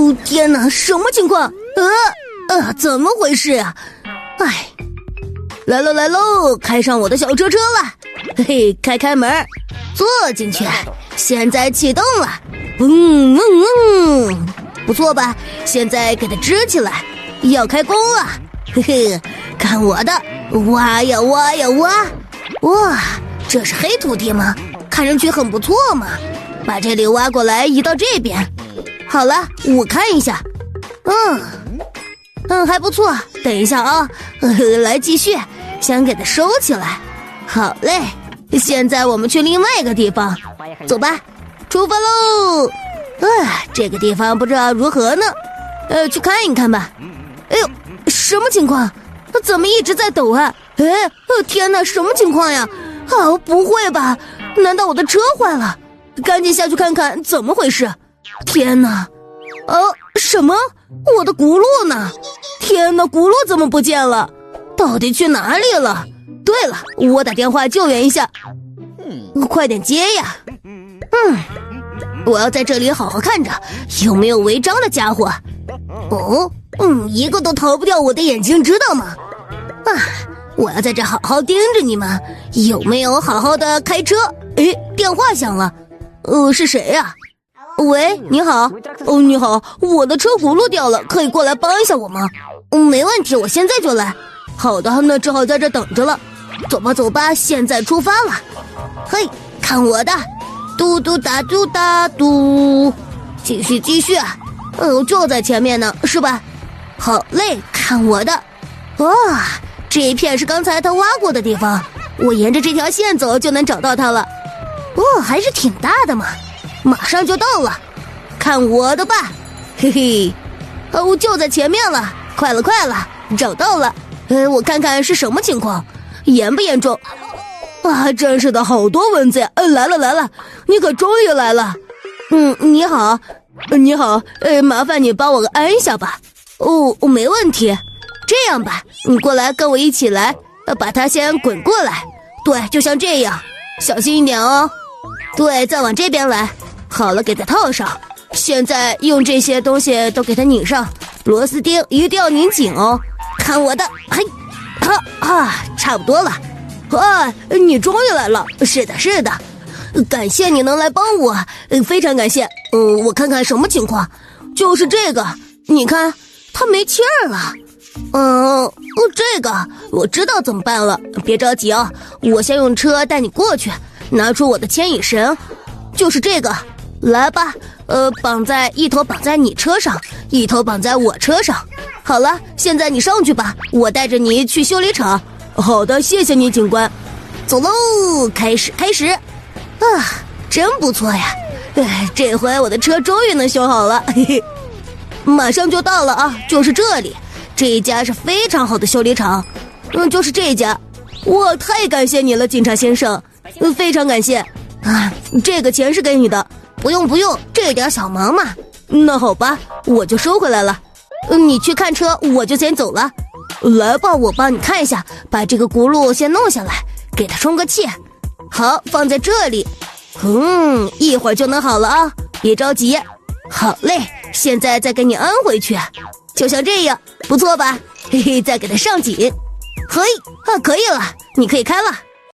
哦天哪，什么情况？怎么回事啊？哎，来喽来喽，开上我的小车了，嘿嘿，开门，坐进去，现在启动了，不错吧？现在给它支起来，要开工了，嘿嘿，看我的，挖呀挖呀挖，哇，这是黑土地吗？看上去很不错嘛，把这里挖过来移到这边。好了，我看一下，还不错。等一下啊，来继续，先给它收起来。好嘞，现在我们去另外一个地方，走吧，出发喽！这个地方不知道如何呢，去看一看吧。哎呦，什么情况？怎么一直在抖啊？天哪，什么情况呀？不会吧？难道我的车坏了？赶紧下去看看怎么回事。天哪！什么？我的轱辘呢？天哪，轱辘怎么不见了？到底去哪里了？对了，我打电话救援一下。快点接呀！我要在这里好好看着，有没有违章的家伙。一个都逃不掉我的眼睛，知道吗？我要在这好好盯着你们，有没有好好的开车？电话响了，是谁呀？喂，你好。你好，我的车轱辘掉了，可以过来帮一下我吗？没问题，我现在就来。好的，那只好在这等着了。走吧走吧，现在出发了。嘿，看我的，嘟嘟哒嘟哒嘟，继续继续。就在前面呢，是吧？好嘞，看我的。哇，这一片是刚才他挖过的地方，我沿着这条线走就能找到它了。还是挺大的嘛，马上就到了，看我的吧，嘿嘿。就在前面了，快了快了，找到了。我看看是什么情况，严不严重？真是的，好多蚊子呀！来了来了，你可终于来了。你好，你好，麻烦你帮我按一下吧。没问题。这样吧，你过来跟我一起来，把它先滚过来。对，就像这样，小心一点哦。对，再往这边来。好了，给它套上。现在用这些东西都给它拧上，螺丝钉一定要拧紧哦。看我的，嘿，差不多了。你终于来了。是的是的，感谢你能来帮我，非常感谢。我看看什么情况，就是这个，你看它没气儿了。这个我知道怎么办了，别着急啊，我先用车带你过去，拿出我的牵引绳，就是这个，来吧，一头绑在你车上，一头绑在我车上。好了，现在你上去吧，我带着你去修理厂。好的，谢谢你，警官。走喽，开始。真不错呀，这回我的车终于能修好了，嘿嘿。马上就到了啊，就是这里。这一家是非常好的修理厂，就是这家。哇，太感谢你了，警察先生，非常感谢。这个钱是给你的，不用，这点小忙嘛。那好吧，我就收回来了。你去看车，我就先走了。来吧，我帮你看一下，把这个轱辘先弄下来，给它充个气。好，放在这里。一会儿就能好了啊，别着急。好嘞，现在再给你安回去。就像这样，不错吧？嘿嘿，再给它上紧。嘿，可以了，你可以开了。